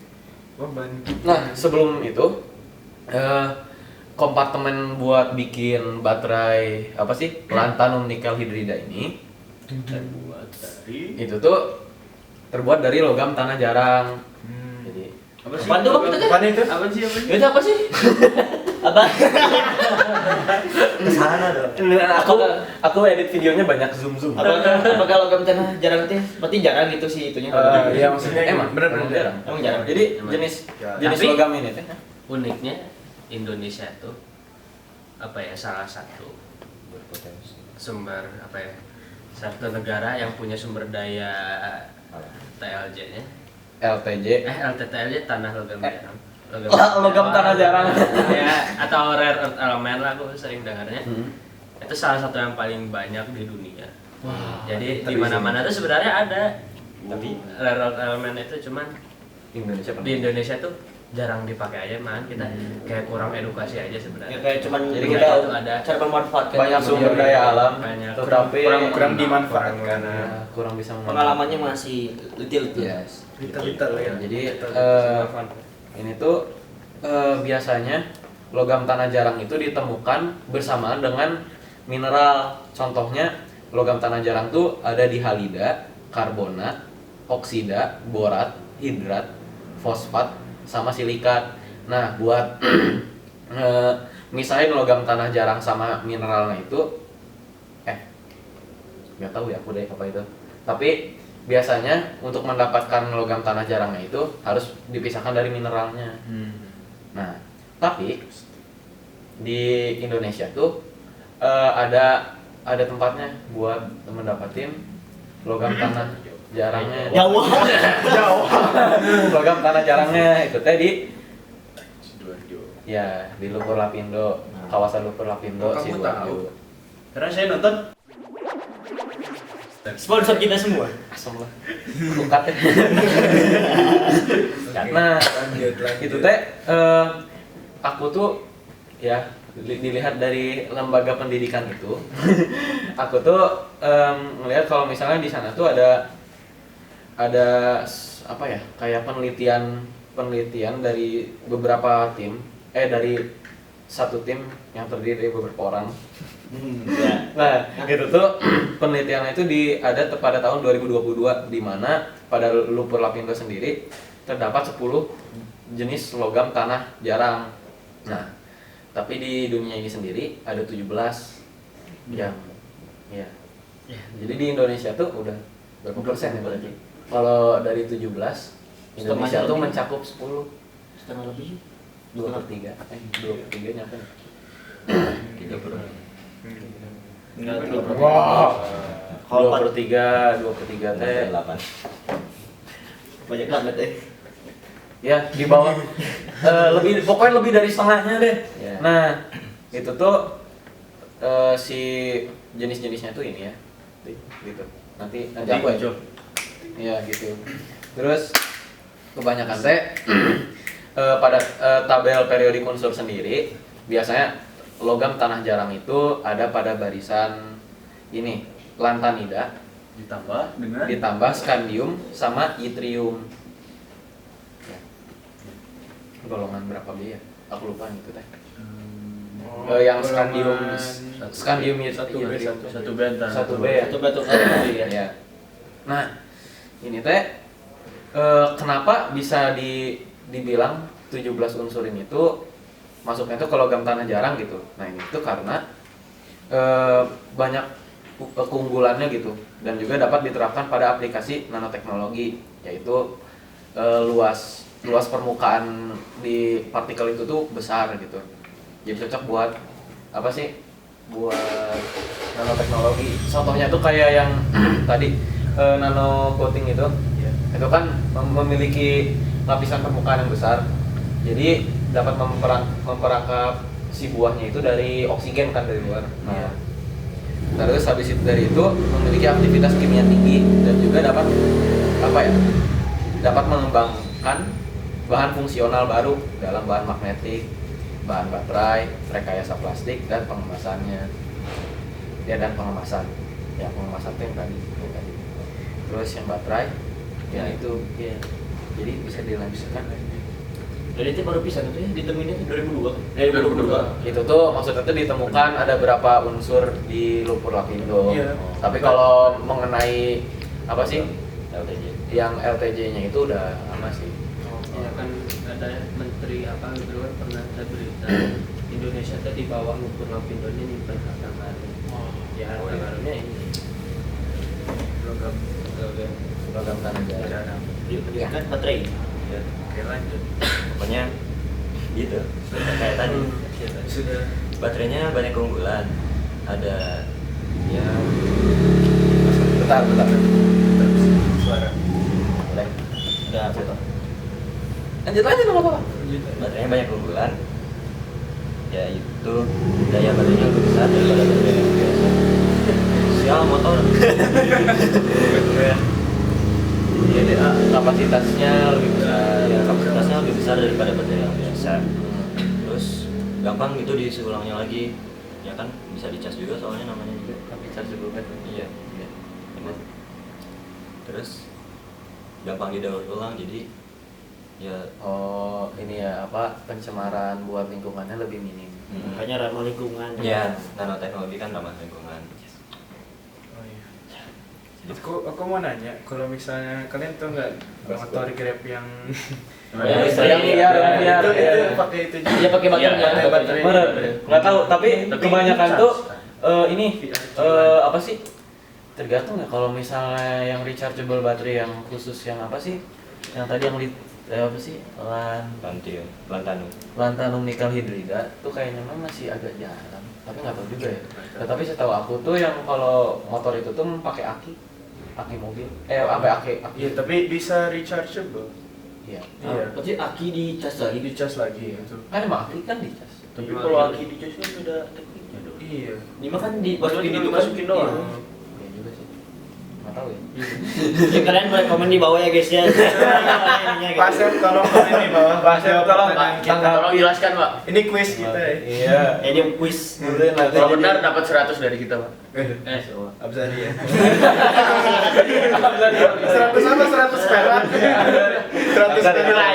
Speaker 3: ban.
Speaker 1: Nah, sebelum itu kompartemen buat bikin baterai apa sih? Lanthanum nikel hidrida ini
Speaker 4: Terbuat dari
Speaker 1: itu tuh terbuat dari logam tanah jarang. Jadi
Speaker 6: Apa sih?
Speaker 5: Apaan tuh, Bang?
Speaker 3: Apaan itu?
Speaker 6: Apa sih?
Speaker 5: Itu apa sih? Apa? Kesana dong.
Speaker 1: aku edit videonya banyak zoom.
Speaker 5: Apakah logam tanah jarang teh? Berarti jarang gitu sih itunya.
Speaker 3: Iya maksudnya
Speaker 1: Emang
Speaker 3: bener
Speaker 1: jarang.
Speaker 5: Emang jarang.
Speaker 1: Jadi
Speaker 4: Emang.
Speaker 1: jenis
Speaker 4: Tapi-
Speaker 1: logam ini teh
Speaker 4: uniknya Indonesia tuh apa ya salah satu sumber apa ya satu negara yang punya sumber daya TLJ-nya
Speaker 1: LTJ
Speaker 4: LTTLJ tanah logam jarang
Speaker 1: logam tanah jarang.
Speaker 4: ya atau rare earth element lah aku sering dengarnya
Speaker 1: Hmm.
Speaker 4: itu salah satu yang paling banyak di dunia. Jadi di
Speaker 3: tapi
Speaker 4: mana-mana tuh sebenarnya ada tapi rare earth element itu cuman
Speaker 1: Indonesia
Speaker 4: di Indonesia tuh jarang dipakai aja man kita kayak kurang edukasi aja
Speaker 5: Ya
Speaker 4: sebenarnya.
Speaker 5: kayak cuman
Speaker 1: Jadi
Speaker 5: kita
Speaker 1: kita
Speaker 4: itu ada
Speaker 5: cara memanfaatkan
Speaker 1: banyak sumber daya alam
Speaker 4: Banyak.
Speaker 1: tetapi
Speaker 3: kurang dimanfaatkan.
Speaker 1: ya, kurang bisa
Speaker 5: pengalamannya masih detail tuh.
Speaker 1: Yes.
Speaker 3: Detail ya.
Speaker 1: Jadi ini tuh biasanya logam tanah jarang itu ditemukan bersamaan dengan mineral. Contohnya logam tanah jarang tuh ada di halida, karbonat, oksida, borat, hidrat, fosfat, sama silikat. Nah, buat misahin logam tanah jarang sama mineralnya itu nggak tahu ya aku deh apa itu. Tapi biasanya untuk mendapatkan logam tanah jarangnya itu harus dipisahkan dari mineralnya. Nah, tapi di Indonesia tuh ada tempatnya buat mendapatin logam tanah jarangnya.
Speaker 5: Jawa.
Speaker 1: Logam tanah jarangnya itu teh di
Speaker 6: Sidoarjo.
Speaker 1: ya di Lumpur Lapindo, kawasan Lumpur Lapindo,
Speaker 3: Oh, kamu
Speaker 1: Sidoarjo.
Speaker 6: Karena saya nonton
Speaker 5: Sponsor kita semua.
Speaker 1: Asem lah. Kukat ya. Nah,
Speaker 3: Lanjut.
Speaker 1: itu teh aku tuh ya dilihat dari lembaga pendidikan itu aku tuh melihat kalau misalnya di sana tuh ada apa ya kayak penelitian dari beberapa tim dari satu tim yang terdiri dari beberapa orang.
Speaker 5: Ya.
Speaker 1: Nah, itu tuh penelitian itu ada pada tahun 2022 di mana pada Lumpur Lapindo sendiri terdapat 10 jenis logam tanah jarang. Nah, tapi di dunia ini sendiri ada 17 yang ya. Jadi di Indonesia tuh udah berapa persen ya berarti? Kalau dari 17 Indonesia tuh
Speaker 5: lebih.
Speaker 1: mencakup 10
Speaker 5: Setengah lebih.
Speaker 1: 2/3 2/3 nyampe.
Speaker 2: 30.
Speaker 5: Enggak
Speaker 3: Wah.
Speaker 5: Kalau
Speaker 1: 2/3 teh
Speaker 2: 8.
Speaker 5: banyak banget deh.
Speaker 1: ya di bawah pokoknya lebih dari setengahnya deh.
Speaker 2: Ya.
Speaker 1: Nah itu tuh si jenis-jenisnya tuh ini ya gitu nanti aku aja ya gitu. Terus kebanyakan teh pada tabel periodik unsur sendiri biasanya logam tanah jarang itu ada pada barisan ini lantanida
Speaker 6: ditambah dengan
Speaker 1: ditambah skandium sama yttrium. Ya. Golongan berapa B ya? Aku lupa itu teh. Yang skandium
Speaker 4: satu bentang
Speaker 1: satu B ya.
Speaker 5: Itu betul.
Speaker 1: Ya. Nah, ini teh kenapa bisa dibilang 17 unsur ini tuh masuknya tuh ke logam tanah jarang gitu. Nah, ini tuh karena banyak keunggulannya gitu dan juga dapat diterapkan pada aplikasi nanoteknologi yaitu luas luas permukaan di partikel itu tuh besar gitu. Jadi cocok buat apa sih? Buat nanoteknologi. Contohnya tuh kayak yang tadi nano coating itu. Itu kan memiliki lapisan permukaan yang besar. Jadi dapat memperangkap si buahnya itu dari oksigen kan dari luar. Nah, terus habis itu dari itu memiliki aktivitas kimia tinggi dan juga dapat apa ya? Dapat mengembangkan bahan fungsional baru dalam bahan magnetik, bahan baterai, rekayasa plastik dan pengemasannya. Ya dan pengemasan. Ya pengemasan itu yang tadi. Terus yang baterai ya itu ya. Jadi bisa dilanjutkan.
Speaker 5: Jadi itu baru bisa itu ya ditemuinnya 2002 kan?
Speaker 1: 2002. Itu tuh maksudnya tuh ditemukan ada berapa unsur di lumpur lapindo.
Speaker 3: Iya.
Speaker 1: Tapi kalau mengenai apa sih
Speaker 2: LTJ.
Speaker 1: yang LTJ-nya itu udah lama sih.
Speaker 4: Ya kan ada menteri apa gitu kan pernah ada berita Indonesia tuh di bawah lumpur lapindonya nyimpen harta karun. Ya harta karunnya ini logam
Speaker 1: Logam tanah jaya.
Speaker 5: Iya kan baterai.
Speaker 2: Ya.
Speaker 4: Oke lanjut.
Speaker 2: Pokoknya gitu. Kayak tadi.
Speaker 4: Sudah
Speaker 2: Baterainya banyak keunggulan. Ada ya
Speaker 1: Bentar. Suara.
Speaker 2: mulai
Speaker 5: Udah foto.
Speaker 1: Lanjut aja nggak apa-apa.
Speaker 2: baterainya banyak keunggulan. Ya itu daya baterainya lebih besar daripada baterai yang biasa. Sial motor.
Speaker 1: Jadi kapasitasnya lebih besar.
Speaker 2: Ya, kapasitasnya lebih besar daripada baterai yang biasa. Terus gampang gitu diisi ulangnya lagi. Ya kan bisa dicas juga soalnya namanya juga.
Speaker 1: Tapi charge dulu kan.
Speaker 2: Iya. Bener. Terus gampang didaur ulang jadi ya
Speaker 1: Oh, ini ya apa pencemaran buat lingkungannya lebih minim.
Speaker 5: Makanya ramah lingkungan.
Speaker 2: ya nanoteknologi kan ramah lingkungan.
Speaker 3: Oh iya. Aku mau nanya, kalau misalnya kalian tuh nggak motor Grab yang
Speaker 1: Yang liar.
Speaker 3: itu pakai itu juga.
Speaker 5: Iya pakai baterainya.
Speaker 3: Baterai.
Speaker 1: Bener. Nggak tahu, tapi kebanyakan tuh ini apa sih? Tergantung ya kalau misalnya yang rechargeable baterai yang khusus yang apa sih? Yang tadi yang apa sih? Lantanum nikel hidrida tuh kayaknya memang masih agak jarang. Tapi nggak tahu juga ya. Nah, tapi setahu aku tuh yang kalau motor itu tuh pakai aki mobil. Aki.
Speaker 3: Iya, tapi bisa rechargeable.
Speaker 1: Iya.
Speaker 3: Iya.
Speaker 5: Berarti aki dicas lagi.
Speaker 3: Dicas lagi itu.
Speaker 1: Kan emang aki kan dicas.
Speaker 6: Tapi kalau aki dicasnya sudah tekniknya dong.
Speaker 3: Iya.
Speaker 5: Ini mah kan dimasukin itu kan.
Speaker 6: Dimasukin doang.
Speaker 1: Iya juga sih. Nggak tahu ya.
Speaker 5: Ya, kalian boleh komen di bawah ya guys ya.
Speaker 3: Pak Asep tolong komen di bawah.
Speaker 1: Pak Asep, tolong,
Speaker 3: Pertanyaan
Speaker 1: Pak.
Speaker 3: kita.
Speaker 6: Tolong jelaskan, Pak.
Speaker 3: Ini quiz kita ya.
Speaker 1: Iya.
Speaker 5: Ini quiz.
Speaker 6: Kalau benar dapat 100 dari kita, Pak.
Speaker 3: Abzari ya. 100 apa 100 perak? 100
Speaker 6: Nilai.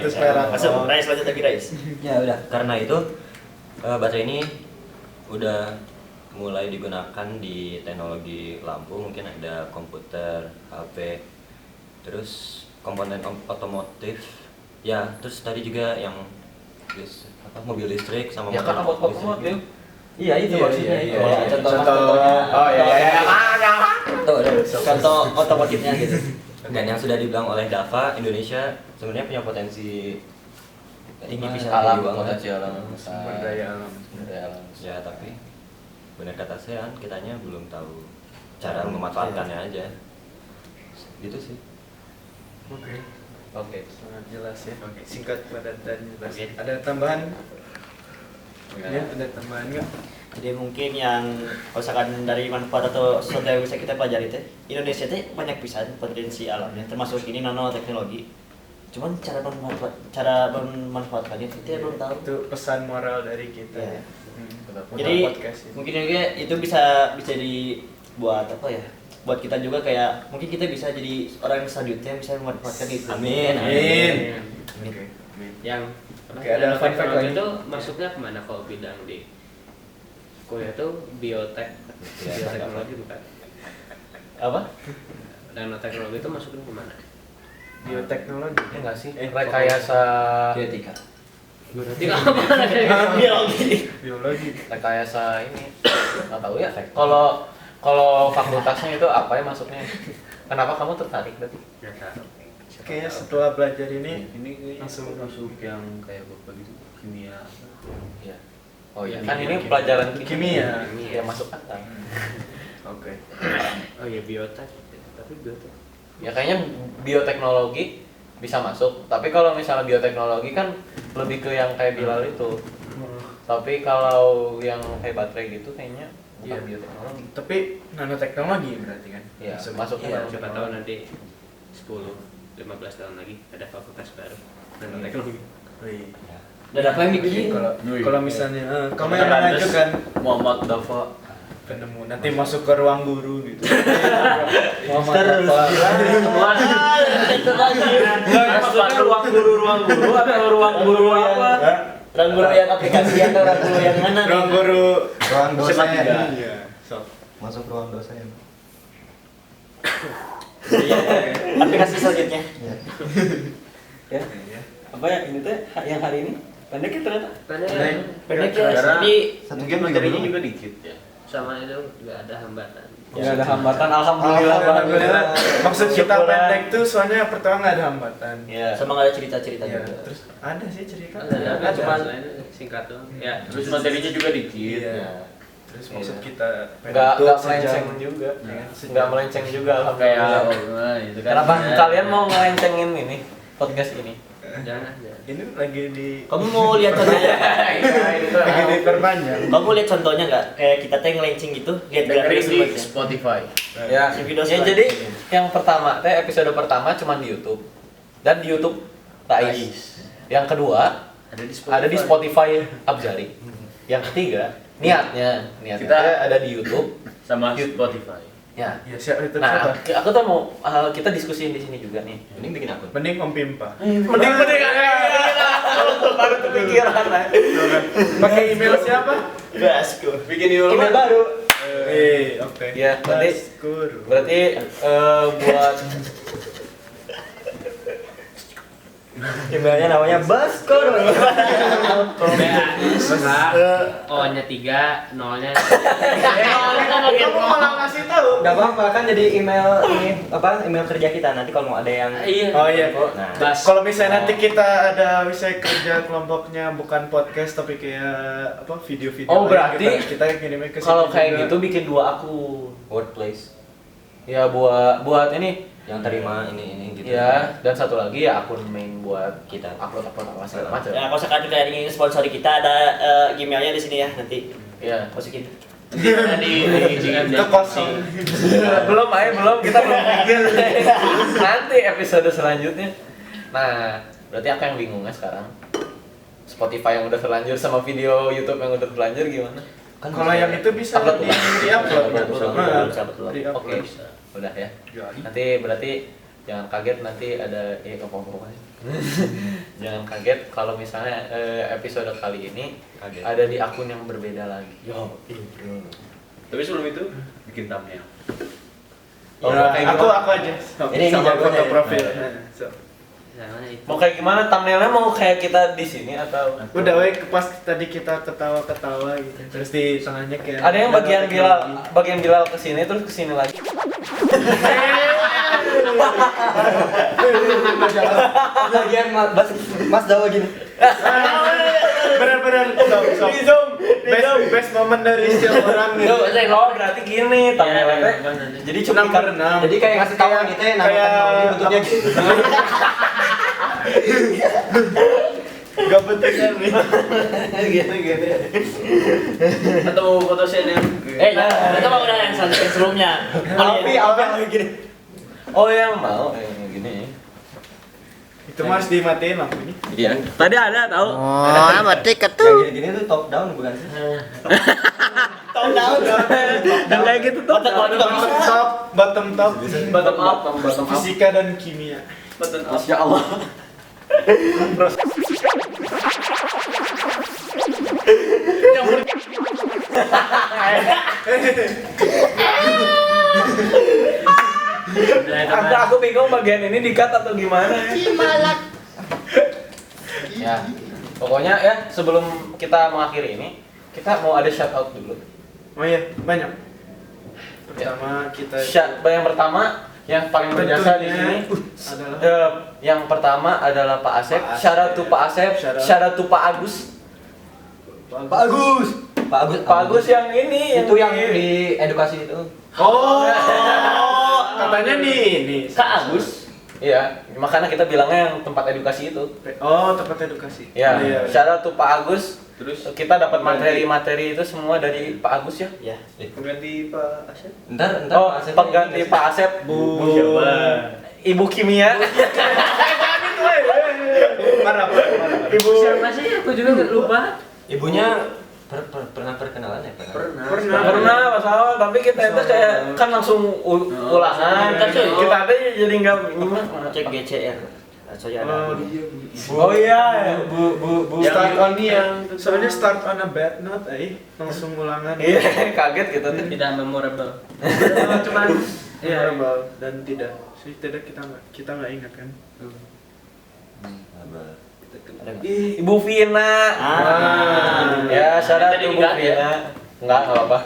Speaker 3: 100 perak.
Speaker 5: Masuk, Rais lanjut lagi Rais.
Speaker 2: Ya udah, karena itu baterai ini udah mulai digunakan di teknologi lampu, mungkin ada komputer, HP, terus komponen otomotif. Ya, terus tadi juga yang mobil listrik sama
Speaker 1: Ya kan
Speaker 2: motor
Speaker 1: otomotif.
Speaker 2: listrik.
Speaker 1: Iya itu maksudnya itu.
Speaker 5: Contohnya.
Speaker 3: Oh iya.
Speaker 5: Contoh otomotifnya gitu.
Speaker 2: Dan yang sudah dibilang oleh Dava, Indonesia sebenarnya punya potensi tinggi bisa
Speaker 1: alam,
Speaker 2: dibangun.
Speaker 1: potensi alam,
Speaker 3: Sumber daya alam.
Speaker 1: Sumber daya alam.
Speaker 2: Ya, tapi benar kata saya, kitanya belum tahu cara memanfaatkannya aja. Gitu sih.
Speaker 3: Oke, sangat jelas ya.
Speaker 4: Oke.
Speaker 3: Singkat padat dan jelas.
Speaker 4: Oke.
Speaker 3: Ada tambahan? Ya, ada tambahan nggak?
Speaker 5: Jadi mungkin yang misalkan dari manfaat atau sesuatu yang bisa kita pelajari teh, Indonesia teh banyak pisan potensi alamnya, termasuk ini nanoteknologi. Cuman cara memanfaatkannya kita belum tahu.
Speaker 3: Itu pesan moral dari kita.
Speaker 5: Ya.
Speaker 3: Untuk
Speaker 5: Jadi
Speaker 3: podcast ini.
Speaker 5: mungkin juga itu bisa dibuat apa ya? Buat kita juga kayak mungkin kita bisa jadi orang selanjutnya yang bisa memanfaatkan itu.
Speaker 2: Amin.
Speaker 3: Oke.
Speaker 4: Yang
Speaker 3: Oke, ada fun fact lagi.
Speaker 4: itu masuknya kemana kalau bidang di kuliah tuh biotek, bioteknologi bukan?
Speaker 5: Apa?
Speaker 4: Nanoteknologi itu masukin kemana?
Speaker 3: Bioteknologi.
Speaker 1: Ini enggak sih? Rekayasa
Speaker 2: Genetika.
Speaker 4: Berarti apa?
Speaker 5: Biologi.
Speaker 3: Biologi.
Speaker 1: rekayasa ini. Enggak tahu ya. Kalau fakultasnya itu apa ya masuknya? Kenapa kamu tertarik berarti?
Speaker 4: Nggak tahu.
Speaker 3: Kayaknya setelah belajar ini
Speaker 6: kayaknya
Speaker 3: langsung
Speaker 6: masuk yang kayak bapak gitu, kimia.
Speaker 1: Iya. Oh iya, kan ini pelajaran
Speaker 3: Kimia.
Speaker 1: Ya masuk akal.
Speaker 3: Oke.
Speaker 4: Oh iya biotek, tapi biotek.
Speaker 1: Ya kayaknya bioteknologi bisa masuk, tapi kalau misalnya bioteknologi kan lebih ke yang kayak Bilal itu. Tapi kalau yang kayak baterai gitu kayaknya bukan
Speaker 3: Iya.
Speaker 1: bioteknologi.
Speaker 3: Tapi nanoteknologi berarti kan?
Speaker 1: Iya, masuk
Speaker 4: Iya,
Speaker 1: ke
Speaker 4: siapa tahu nanti 10-15 tahun lagi ada fakultas baru nanoteknologi.
Speaker 3: Wih.
Speaker 5: Dan apa yang bikin?
Speaker 3: Kalau misalnya kamu yang mengajukan
Speaker 6: Muhammad Dafa.
Speaker 3: penemu nanti masuk ke ruang guru gitu. Muhammad
Speaker 5: Terus
Speaker 3: apa?
Speaker 4: Maksudnya ruang guru atau ruang guru apa?
Speaker 5: Orang guru yang aplikasi atau orang guru yang mana nih?
Speaker 3: Ruang guru
Speaker 7: Ruang dosen.
Speaker 3: Iya. Sok.
Speaker 7: Masuk ruang dosen.
Speaker 5: Aplikasi selanjutnya.
Speaker 7: Ya.
Speaker 5: Ya. Apa ya ini tuh yang hari ini? Pendek ya ternyata.
Speaker 3: Pendek
Speaker 5: ya.
Speaker 6: Karena
Speaker 5: Jadi
Speaker 7: Satu game juga
Speaker 6: materinya
Speaker 7: belum.
Speaker 6: juga dikit ya.
Speaker 4: Sama itu nggak ada hambatan.
Speaker 1: Ya ada hambatan, alhamdulillah.
Speaker 3: Alhamdulillah. Maksud kita
Speaker 1: Syukuran.
Speaker 3: pendek tuh soalnya pertama nggak ada hambatan.
Speaker 1: Iya.
Speaker 5: sama nggak ada cerita-cerita
Speaker 3: Iya.
Speaker 5: juga.
Speaker 3: Terus ada sih cerita.
Speaker 4: Ada cuma singkat doang. Ya,
Speaker 6: Terus materinya juga dikit.
Speaker 3: Iya. Terus maksud
Speaker 1: Iya.
Speaker 3: kita
Speaker 1: Nggak
Speaker 3: tuh
Speaker 1: melenceng
Speaker 3: sejam.
Speaker 1: juga.
Speaker 3: Iya,
Speaker 1: Nggak melenceng juga
Speaker 6: Kayak
Speaker 1: alhamdulillah.
Speaker 6: itu kan.
Speaker 1: Kenapa
Speaker 6: ya.
Speaker 1: kalian mau ngelencengin ini podcast ini?
Speaker 4: jangan.
Speaker 3: Ini lagi di
Speaker 5: Kamu mau lihat contohnya?
Speaker 3: lagi diperpanjang.
Speaker 5: Kamu lihat contohnya nggak? Kayak kita teh ngelencing gitu, lihat
Speaker 6: dengerin
Speaker 5: grafis
Speaker 6: di
Speaker 5: semuanya.
Speaker 6: Spotify.
Speaker 1: Ya,
Speaker 5: Si video
Speaker 1: ya
Speaker 5: selanjutnya.
Speaker 1: jadi yang pertama, episode pertama cuma di YouTube dan di YouTube Rais. Yang kedua ada di Spotify Abjari. Yang ketiga niatnya
Speaker 6: Kita-
Speaker 1: ada di YouTube.
Speaker 6: Sama Spotify.
Speaker 1: Ya.
Speaker 3: Ya siapa itu
Speaker 1: Nah,
Speaker 3: siapa?
Speaker 1: aku tuh mau kita diskusiin di sini juga nih.
Speaker 2: Mending bikin akun.
Speaker 3: Mending Om Pimpa.
Speaker 1: Mending baru kepikiran.
Speaker 3: Pakai email siapa?
Speaker 5: Basku.
Speaker 6: Bikin
Speaker 1: Email baru.
Speaker 3: Oke.
Speaker 1: Ya, berarti
Speaker 3: Baskur.
Speaker 1: berarti buat
Speaker 5: Emailnya namanya Baskor.
Speaker 4: O-nya 3, 0-nya
Speaker 3: Kamu malah ngasih tahu.
Speaker 5: Gak apa-apa kan jadi email ini apa email kerja kita nanti kalau mau ada yang
Speaker 3: Oh iya.
Speaker 5: nah
Speaker 4: Bas.
Speaker 3: Kalau misalnya nanti kita ada misalnya kerja kelompoknya bukan podcast tapi kayak apa video-video.
Speaker 1: Oh,
Speaker 3: lain,
Speaker 1: berarti
Speaker 3: kita kirimnya ke situ
Speaker 1: kalau kayak
Speaker 3: juga.
Speaker 1: gitu bikin 2 akun.
Speaker 2: Workplace
Speaker 1: Ya buat ini
Speaker 2: yang terima ini gitu.
Speaker 1: ya, dan satu lagi ya akun main buat
Speaker 2: Kita.
Speaker 1: upload apa segala macam.
Speaker 5: ya kalau sekarang kita ingin sponsori kita ada emailnya di sini ya nanti
Speaker 1: Ya.
Speaker 5: masukin.
Speaker 3: itu kosong.
Speaker 1: belum kita belum bikin. Nanti episode selanjutnya. Nah, berarti aku yang bingungnya sekarang. Spotify yang udah terlanjur sama video YouTube yang udah terlanjur gimana?
Speaker 2: Kan
Speaker 3: Kalau yang itu bisa
Speaker 1: Upload
Speaker 3: di-upload.
Speaker 5: Bisa upload.
Speaker 1: Oke. Udah ya. Nanti berarti jangan kaget nanti ada apa-apa sih. Jangan kaget kalau misalnya episode kali ini
Speaker 2: Kaget.
Speaker 1: ada di akun yang berbeda lagi.
Speaker 6: Tapi sebelum itu bikin thumbnail.
Speaker 1: Oh,
Speaker 3: Nah,
Speaker 1: kayak
Speaker 3: aku
Speaker 1: gimana?
Speaker 3: aja.
Speaker 5: Ini
Speaker 3: Sama
Speaker 5: jagonya
Speaker 3: foto
Speaker 5: ya?
Speaker 3: profil. So.
Speaker 4: Jangan itu.
Speaker 1: Mau kayak gimana thumbnailnya mau kayak kita di sini atau
Speaker 3: Udah weh pas tadi kita ketawa-ketawa gitu. Terus di tengahnya kayak
Speaker 1: ada yang bagian Bilal kesini terus kesini lagi.
Speaker 5: Bagian Mas Dawa gini.
Speaker 3: benar-benar best moment dari setiap orang gitu.
Speaker 1: Oh berarti gini thumbnailnya teh. Jadi cuma
Speaker 3: Number 6.
Speaker 5: Jadi kayak ngasih tahu gitu ya nama teknologi bentuknya gitu.
Speaker 3: Gak bentuknya nih.
Speaker 1: Gini.
Speaker 6: Atau foto scene yang
Speaker 5: Itu mau udah yang sebelumnya.
Speaker 1: Alfi yang lagi gini. Oh yang mau gini.
Speaker 3: Itu mah harus dimatiin lampunya.
Speaker 1: Iya. Tadi ada tahu.
Speaker 5: Yang gini-gini tuh top down bukan sih? Top down.
Speaker 1: Dan kayak gitu tuh.
Speaker 3: Bottom top.
Speaker 1: Bottom up.
Speaker 3: Fisika dan kimia.
Speaker 1: Masya Allah. Aku bingung bagian ini di-cut atau gimana ya. Ya, pokoknya ya sebelum kita mengakhiri ini, kita mau ada shout out dulu.
Speaker 3: Oh iya, banyak. Pertama kita
Speaker 1: Yang pertama yang paling berjasa di sini yang pertama adalah Pak Asep. Shout out to Pak Asep, shout out to Pak Agus.
Speaker 2: Pak Agus
Speaker 1: yang ini
Speaker 2: itu yang di edukasi itu.
Speaker 3: Oh, katanya nih ini.
Speaker 5: Kak Agus.
Speaker 1: Iya, makanya kita bilangnya yang tempat edukasi itu.
Speaker 3: Oh, tempat edukasi.
Speaker 1: Ya,
Speaker 3: Iya.
Speaker 1: shout out to Pak Agus.
Speaker 6: Terus
Speaker 1: Kita dapat materi-materi itu semua dari Pak Agus ya.
Speaker 5: Ya.
Speaker 3: Pengganti Pak Asep.
Speaker 2: Ntar
Speaker 1: Oh,
Speaker 2: Pak Asep
Speaker 1: pengganti Pak Asep,
Speaker 3: Bu
Speaker 1: Ibu Kimia.
Speaker 3: Marah.
Speaker 1: Ibu
Speaker 4: Siapa sih? Aku juga lupa.
Speaker 2: ibunya pernah perkenalan ya?
Speaker 1: pernah masalah, tapi kita itu kayak kan langsung ulangan kan cuy. Kita ada jadi nggak nyimak.
Speaker 5: Cek GCR. Soalnya ada.
Speaker 1: Oh iya, Bu
Speaker 3: Start on yang soalnya start on a bad note, langsung ulangan.
Speaker 1: Iya, kaget gitu tuh.
Speaker 4: Tidak memorable. Cuman
Speaker 3: Memorable dan tidak kita nggak ingat kan.
Speaker 1: Ibu Vina. Ya, syarat
Speaker 4: Tadi
Speaker 1: tuh Bu
Speaker 4: enggak, ya?
Speaker 1: Vina. Enggak apa-apa.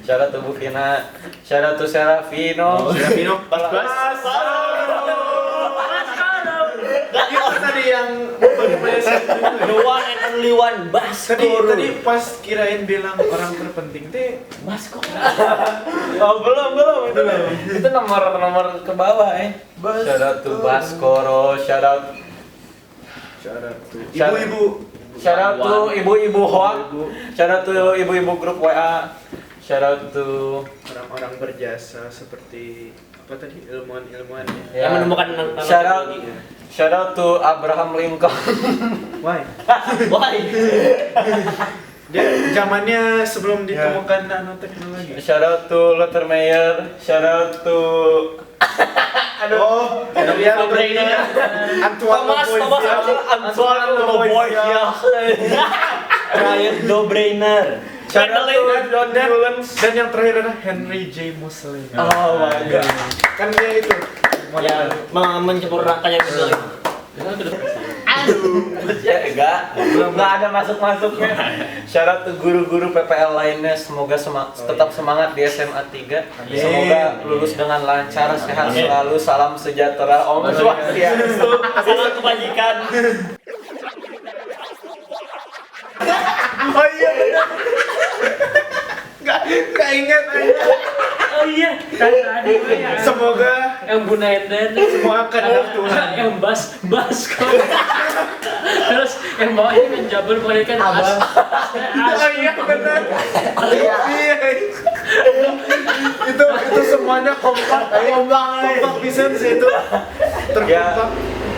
Speaker 1: Syarat tuh Bu Vina. Syarat tuh Serafino.
Speaker 3: Serafino Bas. Itu tadi yang
Speaker 5: The one and only one
Speaker 3: tadi pas kirain bilang orang terpenting teh
Speaker 1: Oh, belum itu. Itu nomor ke bawah, Syarat tuh Baskoro, syarat
Speaker 3: ibu-ibu.
Speaker 1: Syarat tuh ibu-ibu hoak, syarat tuh ibu-ibu grup WA, syarat tuh
Speaker 3: Orang-orang berjasa seperti apa tadi ilmuwan-ilmuwan
Speaker 5: yang menemukan
Speaker 1: syarat tuh Abraham Lincoln.
Speaker 3: Why?
Speaker 5: Why?
Speaker 3: Dia zamannya sebelum ditemukan nanoteknologi.
Speaker 1: Syarat tuh Luthermeyer, syarat tuh
Speaker 5: Thomas
Speaker 1: Lavoisier.
Speaker 2: Ryan Dobreiner.
Speaker 1: Syarat tuh John Mullins.
Speaker 3: Dan yang terakhir adalah Henry J. Moseley.
Speaker 1: Oh my god.
Speaker 3: Kan dia itu.
Speaker 5: yang menyempurnakannya gitu.
Speaker 1: Ya enggak ada masuknya. Syarat tuh guru-guru PPL lainnya semoga tetap semangat di SMA 3. Semoga lulus dengan lancar, sehat selalu, salam sejahtera, Om Swastiastu.
Speaker 5: Salam kebajikan.
Speaker 3: Oh iya benar. Enggak ingat aja.
Speaker 4: Oh iya, kan tadi
Speaker 3: Semoga
Speaker 4: yang Bu Nenden
Speaker 3: semua kehendak Tuhan.
Speaker 4: yang bas kok. Terus yang bawahnya menjabur kan as.
Speaker 3: Oh iya benar. Iya. Itu semuanya kompak bisa sih itu. Terkompak.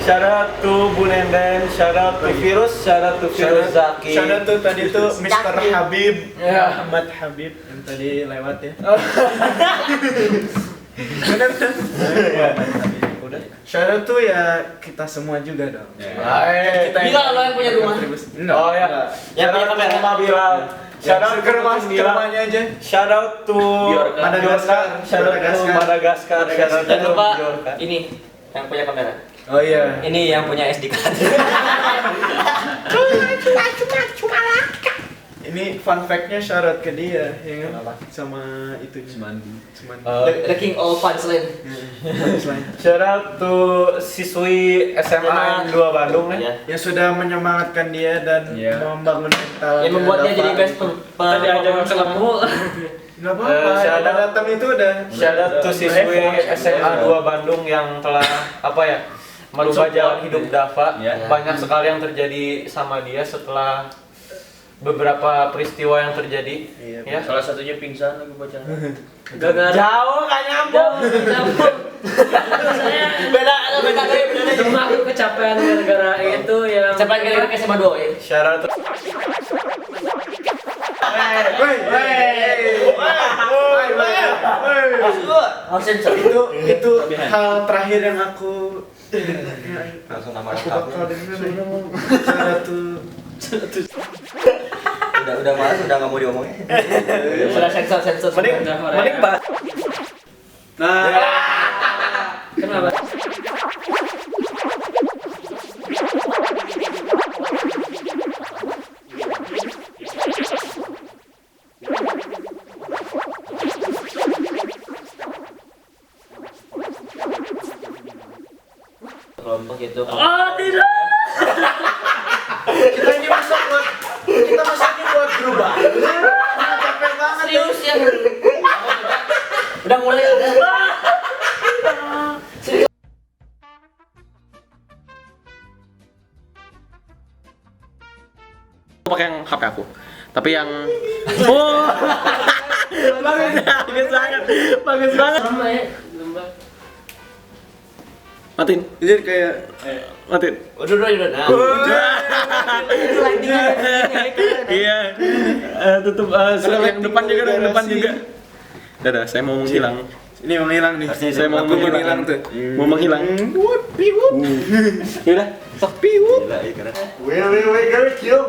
Speaker 1: Syarat tuh Bu Nenden, syarat tuh virus Zaki.
Speaker 3: Syarat tuh tadi tuh Mr. Habib,
Speaker 1: Ya.
Speaker 3: Ahmad Habib yang tadi lewat ya. Benar kan?
Speaker 1: Udah.
Speaker 3: Syarat tuh ya kita semua juga dong.
Speaker 5: Bila lo yang punya rumah.
Speaker 1: Oh ya.
Speaker 5: Yang punya kamera.
Speaker 1: Rumah Bilal. Syarat
Speaker 3: ke rumahnya aja.
Speaker 1: Syarat tuh
Speaker 3: Madagaskar.
Speaker 1: Syarat tuh Madagaskar. Syarat
Speaker 5: Jangan
Speaker 1: tuh
Speaker 5: lupa
Speaker 1: Bjorka.
Speaker 5: ini yang punya kamera.
Speaker 3: Oh iya.
Speaker 2: Ini yang punya SD card.
Speaker 3: Ini fun fact-nya syarat ke dia, ya kan? Sama itu Semandi.
Speaker 5: The King of Punchline.
Speaker 1: Syarat tuh siswi SMA 2 Bandung
Speaker 5: Ya.
Speaker 3: Yang sudah menyemangatkan dia dan membangun mental.
Speaker 5: Yang membuatnya jadi best
Speaker 4: Tadi aja ketemu.
Speaker 3: Enggak apa-apa.
Speaker 1: Syarat
Speaker 3: Datang itu udah.
Speaker 1: Syarat tuh siswi SMA 2 Bandung yang telah merubah jalan hidup Dava. Banyak sekali yang terjadi sama dia setelah beberapa peristiwa yang terjadi. Ya.
Speaker 6: Salah satunya pingsan lagi baca.
Speaker 1: Jauh nggak nyambung.
Speaker 4: Saya
Speaker 5: Beda
Speaker 4: cuma aku kecapean gara-gara itu yang
Speaker 5: Cepat kira-kira ke SMA 2 ya.
Speaker 1: Syarat tuh
Speaker 5: Harus sensor.
Speaker 3: Itu hal terakhir yang aku
Speaker 2: Langsung nama
Speaker 3: bakal
Speaker 2: lengkapnya.
Speaker 3: dengar. Syarat tuh
Speaker 2: Udah malas, udah nggak mau diomongin.
Speaker 5: Sudah sensor.
Speaker 1: mending bahas.
Speaker 3: nah
Speaker 4: kenapa?
Speaker 5: kelompok gitu.
Speaker 4: Oh tidak.
Speaker 3: Kita ini masuk buat berubah. Capek banget.
Speaker 5: Serius ya. Udah mulai ada.
Speaker 1: pakai yang HP aku. Tapi yang oh bagus banget.
Speaker 4: Sama ya, lembah.
Speaker 1: Matiin.
Speaker 3: Jadi kayak
Speaker 1: Matiin.
Speaker 5: Udah. Nah.
Speaker 1: Iya. Tutup yang depan juga. Dadah, saya mau menghilang.
Speaker 3: ini menghilang nih.
Speaker 1: Saya mau
Speaker 3: menghilang tuh.
Speaker 1: Mau menghilang.
Speaker 3: Piwup.
Speaker 1: Yaudah, sok
Speaker 3: Piwup.
Speaker 2: Gila, keren.
Speaker 7: Wait, kill.